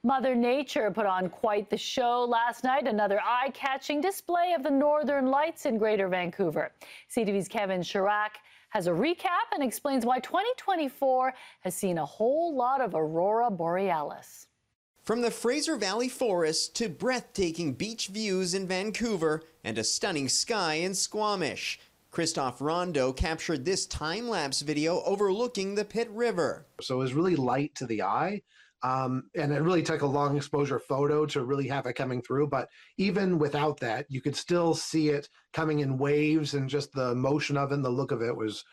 Mother Nature put on quite the show last night. Another eye-catching display of the northern lights in Greater Vancouver. CTV's Kevin Chirac has a recap and explains why 2024 has seen a whole lot of aurora borealis. From the Fraser Valley Forest to breathtaking beach views in Vancouver and a stunning sky in Squamish, Christophe Rondeau captured this time-lapse video overlooking the Pitt River. So it was really light to the eye, and it really took a long exposure photo to really have it coming through. But even without that, you could still see it coming in waves, and just the motion of it and the look of it was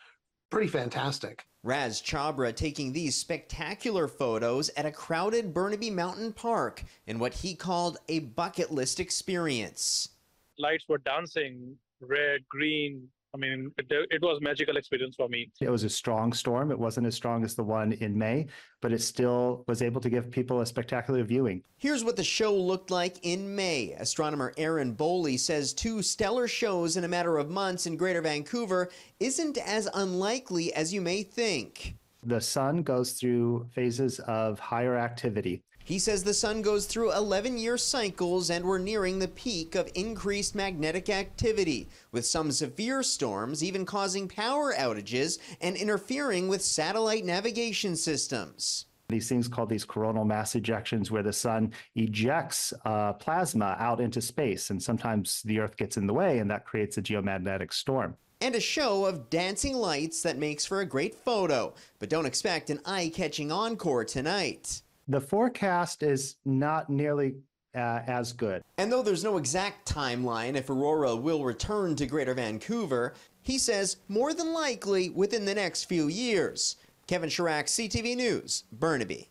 pretty fantastic. Raz Chabra taking these spectacular photos at a crowded Burnaby Mountain Park in what he called a bucket list experience. Lights were dancing, red, green. I mean, it was a magical experience for me. It was a strong storm. It wasn't as strong as the one in May, but it still was able to give people a spectacular viewing. Here's what the show looked like in May. Astronomer Aaron Boley says 2 stellar shows in a matter of months in Greater Vancouver isn't as unlikely as you may think. The sun goes through phases of higher activity. He says the sun goes through 11-year cycles and we're nearing the peak of increased magnetic activity, with some severe storms even causing power outages and interfering with satellite navigation systems. These things called these coronal mass ejections, where the sun ejects plasma out into space, and sometimes the Earth gets in the way, and that creates a geomagnetic storm. And a show of dancing lights that makes for a great photo, but don't expect an eye-catching encore tonight. The forecast is not nearly as good. And though there's no exact timeline if aurora will return to Greater Vancouver, he says more than likely within the next few years. Kevin Chirac, CTV News, Burnaby.